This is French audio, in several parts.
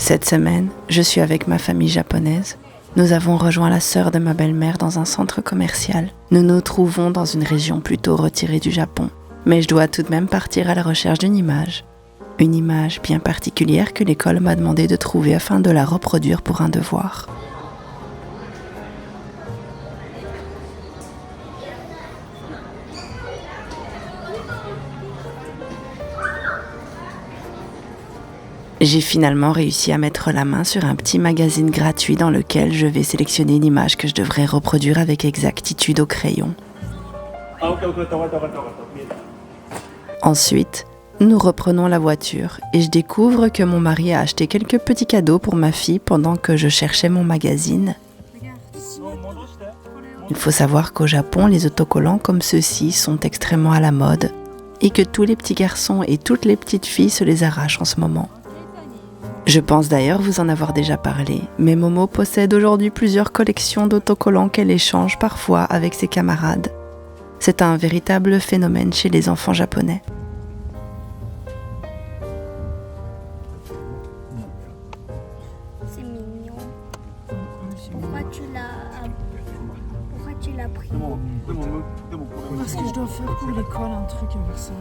Cette semaine, je suis avec ma famille japonaise. Nous avons rejoint la sœur de ma belle-mère dans un centre commercial. Nous nous trouvons dans une région plutôt retirée du Japon. Mais je dois tout de même partir à la recherche d'une image. Une image bien particulière que l'école m'a demandé de trouver afin de la reproduire pour un devoir. J'ai finalement réussi à mettre la main sur un petit magazine gratuit dans lequel je vais sélectionner une image que je devrais reproduire avec exactitude au crayon. Ensuite, nous reprenons la voiture et je découvre que mon mari a acheté quelques petits cadeaux pour ma fille pendant que je cherchais mon magazine. Il faut savoir qu'au Japon, les autocollants comme ceux-ci sont extrêmement à la mode et que tous les petits garçons et toutes les petites filles se les arrachent en ce moment. Je pense d'ailleurs vous en avoir déjà parlé, mais Momo possède aujourd'hui plusieurs collections d'autocollants qu'elle échange parfois avec ses camarades. C'est un véritable phénomène chez les enfants japonais. C'est mignon. Pourquoi tu l'as pris? Parce que je dois faire pour l'école un truc avec ça.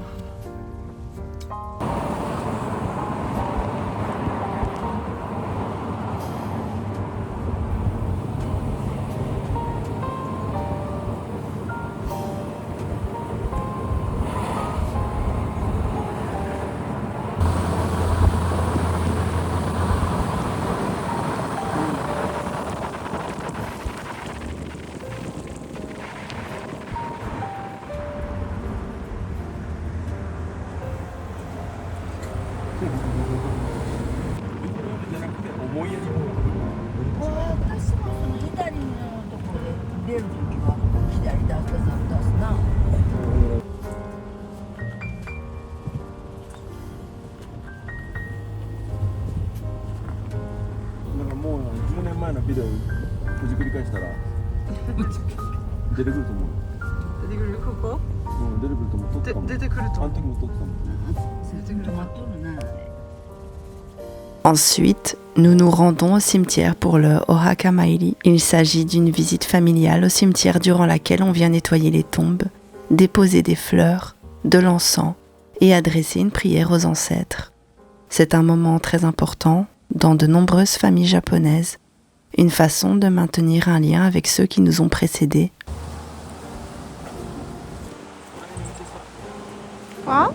Ensuite, nous nous rendons au cimetière pour le Ohaka Mairi. Il s'agit d'une visite familiale au cimetière durant laquelle on vient nettoyer les tombes, déposer des fleurs, de l'encens et adresser une prière aux ancêtres. C'est un moment très important dans de nombreuses familles japonaises, une façon de maintenir un lien avec ceux qui nous ont précédés. Quoi?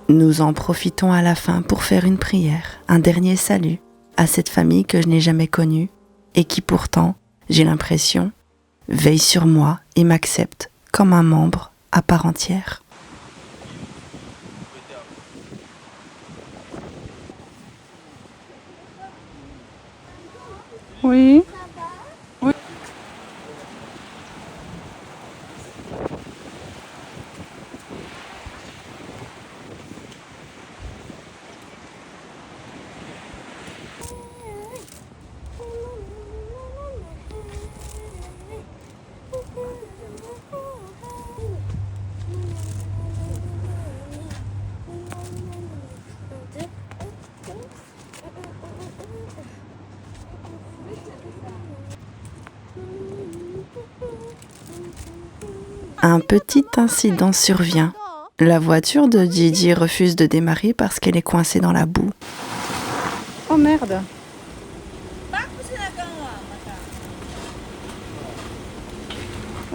Nous en profitons à la fin pour faire une prière, un dernier salut à cette famille que je n'ai jamais connue et qui pourtant, j'ai l'impression, veille sur moi et m'accepte comme un membre à part entière. Oui. Un petit incident survient. La voiture de Didi refuse de démarrer parce qu'elle est coincée dans la boue. Oh merde.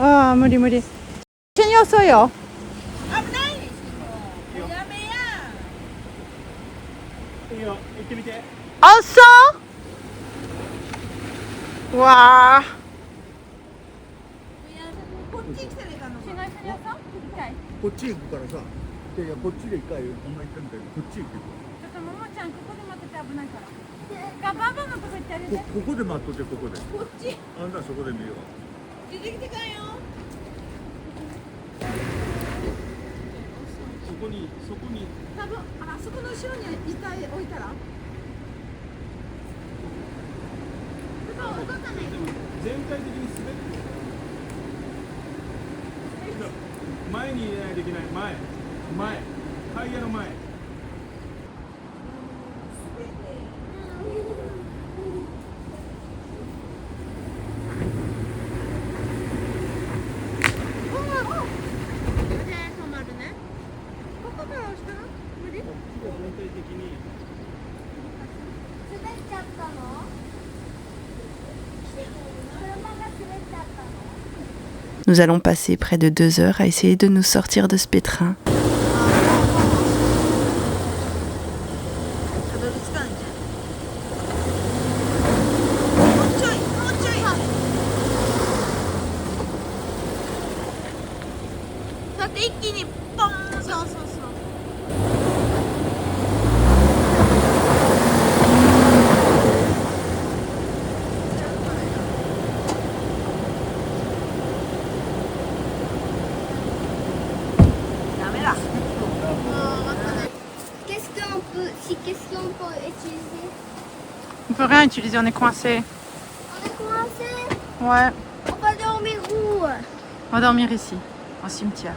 Ah, 무리 무리. 신이었어요. 알았어? 와. こっち行くからさ、いやいやこっちで行かよ、こんな行くんだよ、こっち行くよ。ちょっとももちゃんここで待ってて危ないから。ババのとこ行ってあげて。ここで待っとってここで。こっち。あんなそこで見よう。出てきてからよ。そこに。多分あそこの後ろに遺体置いたら。動かない。全体的に滑って前に入れないといけない。前タイヤの前。Nous allons passer près de 2 heures à essayer de nous sortir de ce pétrin. Qu'est-ce qu'on peut utiliser? On peut rien utiliser, on est coincé. On est coincé. Ouais. On va dormir où? On va dormir ici, au cimetière.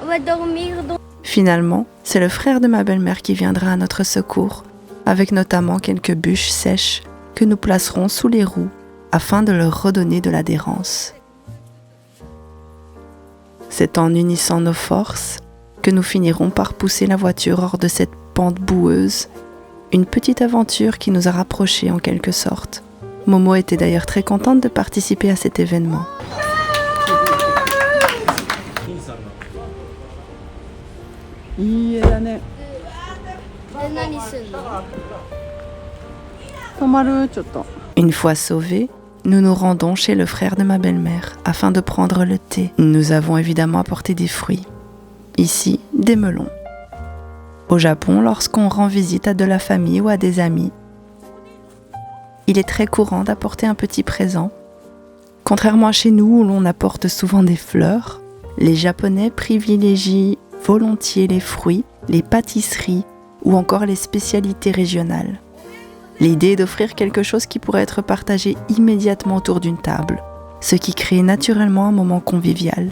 On va dormir dans... Finalement, c'est le frère de ma belle-mère qui viendra à notre secours, avec notamment quelques bûches sèches que nous placerons sous les roues afin de leur redonner de l'adhérence. C'est en unissant nos forces que nous finirons par pousser la voiture hors de cette pente boueuse, une petite aventure qui nous a rapprochés en quelque sorte. Momo était d'ailleurs très contente de participer à cet événement. Une fois sauvés, nous nous rendons chez le frère de ma belle-mère afin de prendre le thé. Nous avons évidemment apporté des fruits. Ici, des melons. Au Japon, lorsqu'on rend visite à de la famille ou à des amis, il est très courant d'apporter un petit présent. Contrairement à chez nous où l'on apporte souvent des fleurs, les Japonais privilégient volontiers les fruits, les pâtisseries ou encore les spécialités régionales. L'idée est d'offrir quelque chose qui pourrait être partagé immédiatement autour d'une table, ce qui crée naturellement un moment convivial.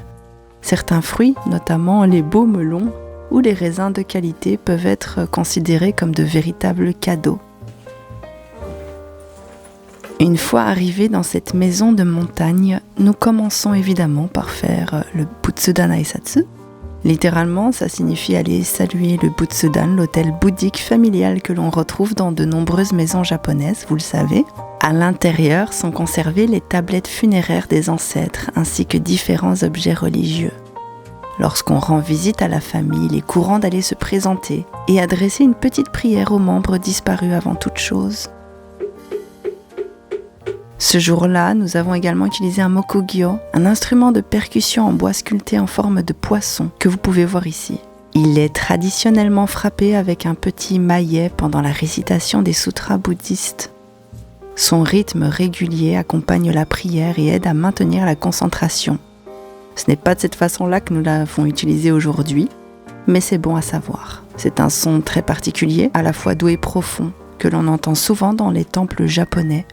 Certains fruits, notamment les beaux melons ou les raisins de qualité, peuvent être considérés comme de véritables cadeaux. Une fois arrivés dans cette maison de montagne, nous commençons évidemment par faire le Butsudan Aisatsu. Littéralement, ça signifie aller saluer le Butsudan, l'hôtel bouddhique familial que l'on retrouve dans de nombreuses maisons japonaises, vous le savez. À l'intérieur sont conservées les tablettes funéraires des ancêtres ainsi que différents objets religieux. Lorsqu'on rend visite à la famille, il est courant d'aller se présenter et adresser une petite prière aux membres disparus avant toute chose. Ce jour-là, nous avons également utilisé un mokugyo, un instrument de percussion en bois sculpté en forme de poisson que vous pouvez voir ici. Il est traditionnellement frappé avec un petit maillet pendant la récitation des sutras bouddhistes. Son rythme régulier accompagne la prière et aide à maintenir la concentration. Ce n'est pas de cette façon-là que nous l'avons utilisé aujourd'hui, mais c'est bon à savoir. C'est un son très particulier, à la fois doux et profond, que l'on entend souvent dans les temples japonais,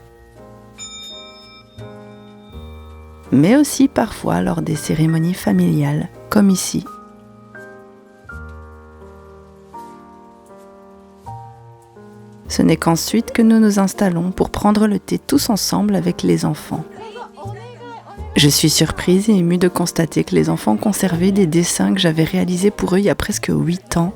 mais aussi parfois lors des cérémonies familiales, comme ici. Ce n'est qu'ensuite que nous nous installons pour prendre le thé tous ensemble avec les enfants. Je suis surprise et émue de constater que les enfants conservaient des dessins que j'avais réalisés pour eux il y a presque 8 ans.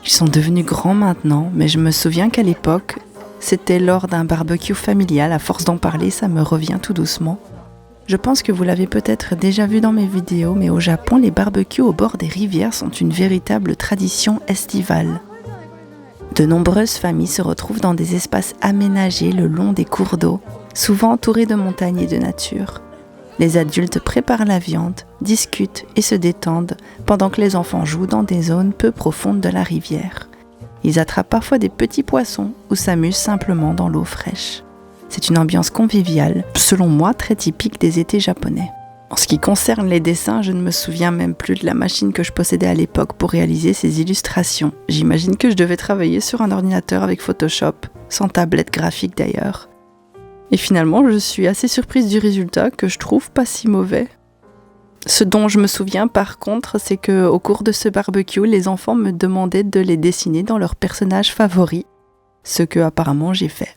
Ils sont devenus grands maintenant, mais je me souviens qu'à l'époque, c'était lors d'un barbecue familial. À force d'en parler, ça me revient tout doucement. Je pense que vous l'avez peut-être déjà vu dans mes vidéos, mais au Japon, les barbecues au bord des rivières sont une véritable tradition estivale. De nombreuses familles se retrouvent dans des espaces aménagés le long des cours d'eau, souvent entourés de montagnes et de nature. Les adultes préparent la viande, discutent et se détendent pendant que les enfants jouent dans des zones peu profondes de la rivière. Ils attrapent parfois des petits poissons ou s'amusent simplement dans l'eau fraîche. C'est une ambiance conviviale, selon moi très typique des étés japonais. En ce qui concerne les dessins, je ne me souviens même plus de la machine que je possédais à l'époque pour réaliser ces illustrations. J'imagine que je devais travailler sur un ordinateur avec Photoshop, sans tablette graphique d'ailleurs. Et finalement, je suis assez surprise du résultat que je trouve pas si mauvais. Ce dont je me souviens par contre, c'est qu'au cours de ce barbecue, les enfants me demandaient de les dessiner dans leurs personnages favoris, ce que apparemment j'ai fait.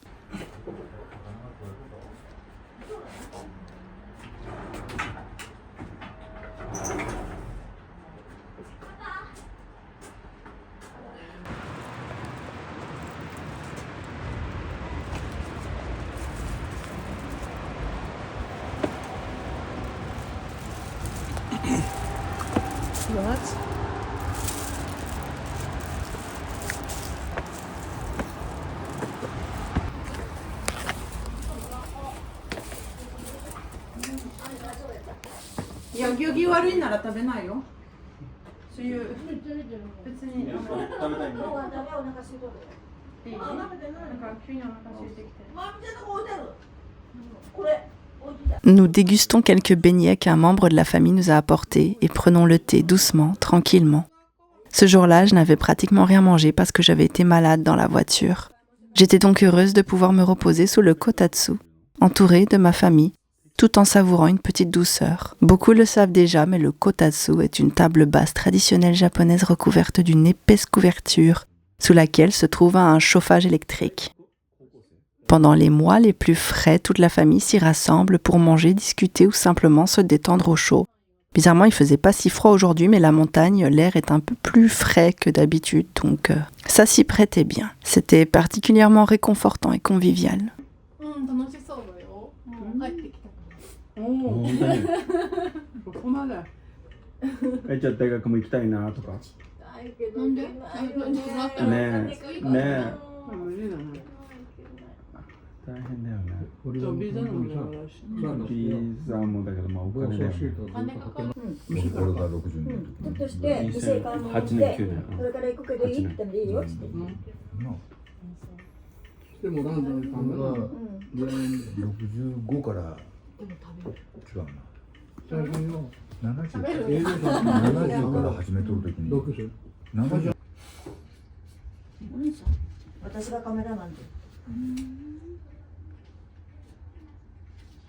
What? いや、行儀悪いなら食べないよ。そういう別に食べたいんだ。いい？なんか急にお腹空いてきて。 Nous dégustons quelques beignets qu'un membre de la famille nous a apportés et prenons le thé doucement, tranquillement. Ce jour-là, je n'avais pratiquement rien mangé parce que j'avais été malade dans la voiture. J'étais donc heureuse de pouvoir me reposer sous le kotatsu, entourée de ma famille, tout en savourant une petite douceur. Beaucoup le savent déjà, mais le kotatsu est une table basse traditionnelle japonaise recouverte d'une épaisse couverture, sous laquelle se trouve un chauffage électrique. Pendant les mois les plus frais, toute la famille s'y rassemble pour manger, discuter ou simplement se détendre au chaud. Bizarrement, il faisait pas si froid aujourd'hui, mais la montagne, l'air est un peu plus frais que d'habitude, donc ça s'y prêtait bien. C'était particulièrement réconfortant et convivial. 楽しそうだよ。帰ってきた。本当に。ここまで。じゃあ大学も行きたいなとか。なんで？ねえ、ねえ。大変だよね。ビザのビザもだけど、まあお金だよね。金かかる。俺が60年の時として異性からもらって8年9年。それから行くけどいいって言ってもいいよってでもランドの俺が65から違うな最初の70から始めとる時に60 70私がカメラマンで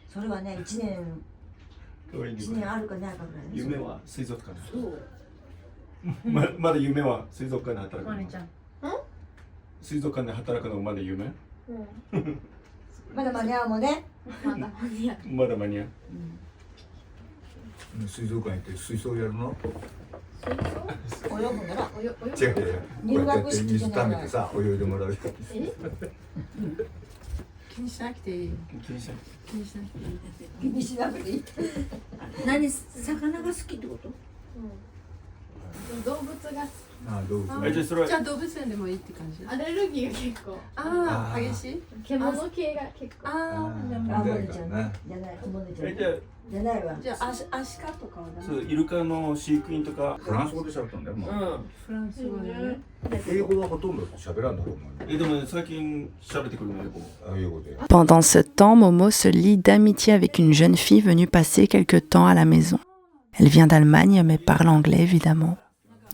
それはね1年あるかないかぐらいです夢は水族館。まだ夢は水族館で働くの。水族館で働くのまだ夢？まだ間に合うもんねまだ間に合う。まだ間に合う。水族館行って水槽やるの泳ぐんだな違う違う入学こうやって水溜めてさ泳いでもらう気にしなくていい。気にしない。気にしなくていい何魚が好きってこと？動物があ動物じゃあそれはじゃあ動物園でもいいって感じ。アレルギーが結構ああ、激しい。獣系が結構ああ、モネちゃんね。じゃない、モネちゃん。じゃあじゃないわ。じゃあアシカとかはダメ。そうイルカの飼育員とかフランス語で喋ったんだよもう、フランス語でね。英語はほとんど喋らんだろうもんでも最近喋ってくるの英語英語で Pendant ce temps, Momo se lie d'amitié avec une jeune fille venue passer quelque temps à la maison. Elle vient d'Allemagne mais parle anglais évidemment.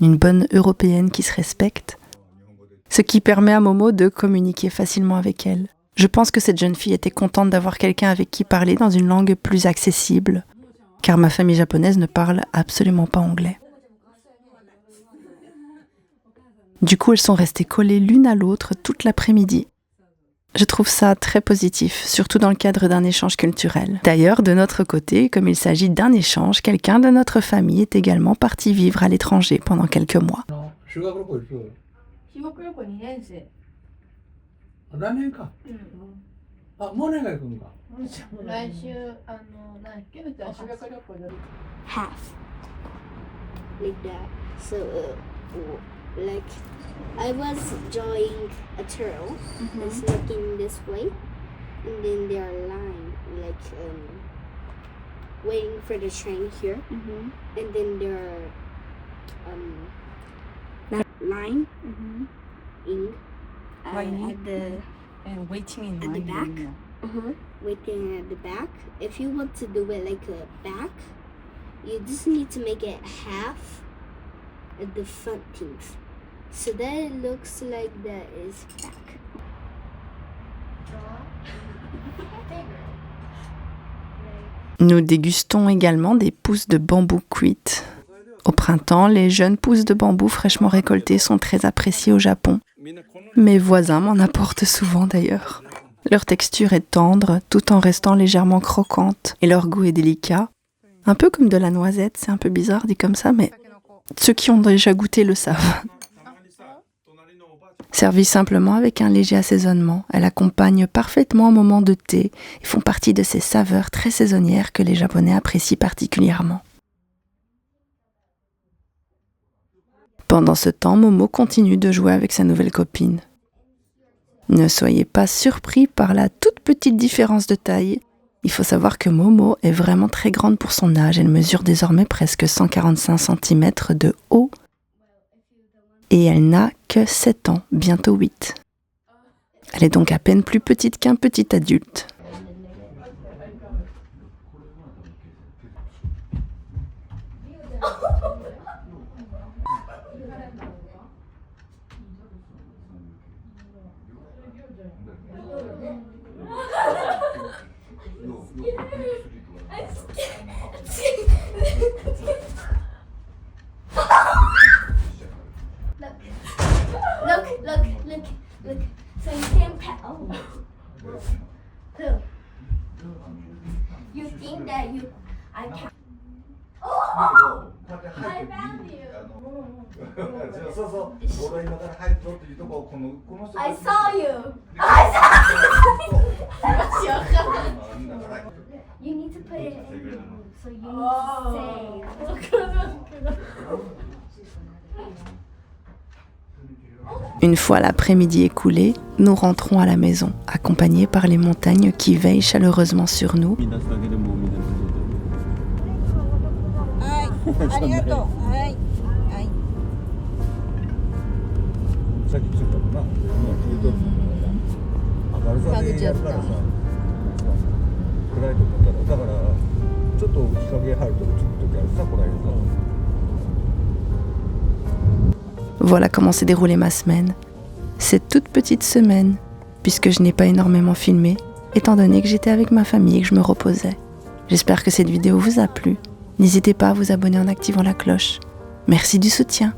Une bonne européenne qui se respecte. Ce qui permet à Momo de communiquer facilement avec elle. Je pense que cette jeune fille était contente d'avoir quelqu'un avec qui parler dans une langue plus accessible, car ma famille japonaise ne parle absolument pas anglais. Du coup, elles sont restées collées l'une à l'autre toute l'après-midi. Je trouve ça très positif, surtout dans le cadre d'un échange culturel. D'ailleurs, de notre côté, comme il s'agit d'un échange, quelqu'un de notre famille est également parti vivre à l'étranger pendant quelques mois. 修学旅行いつ修学旅行2年生来年かあもう年が行くんか来週何だっけ修学旅行で half like that. So like I was drawing a turtle that's looking this way, and then there are line like waiting for the train here, and then there are line in at the And waiting in at the back. Waiting at the back. If you want to do it like a back, you just need to make it half at the front teeth, so that it looks like that is back. Nous dégustons également des pousses de bambou cuites. Au printemps, les jeunes pousses de bambou fraîchement récoltées sont très appréciées au Japon. Mes voisins m'en apportent souvent d'ailleurs. Leur texture est tendre tout en restant légèrement croquante et leur goût est délicat. Un peu comme de la noisette, c'est un peu bizarre dit comme ça, mais ceux qui ont déjà goûté le savent. Servie simplement avec un léger assaisonnement, elle accompagne parfaitement un moment de thé et font partie de ces saveurs très saisonnières que les Japonais apprécient particulièrement. Pendant ce temps, Momo continue de jouer avec sa nouvelle copine. Ne soyez pas surpris par la toute petite différence de taille. Il faut savoir que Momo est vraiment très grande pour son âge. Elle mesure désormais presque 145 cm de haut. Et elle n'a que 7 ans, bientôt 8. Elle est donc à peine plus petite qu'un petit adulte. Look. So you can't pet. Oh. Look. You think that you? I can't. Oh! I found you. そうそう俺今から入るぞっていうとここの人 I saw you. I saw you. You need to put it in. So you need to say. Une fois l'après-midi écoulé, nous rentrons à la maison, accompagnés par les montagnes qui veillent chaleureusement sur nous. Voilà comment s'est déroulée ma semaine. Cette toute petite semaine, puisque je n'ai pas énormément filmé, étant donné que j'étais avec ma famille et que je me reposais. J'espère que cette vidéo vous a plu. N'hésitez pas à vous abonner en activant la cloche. Merci du soutien.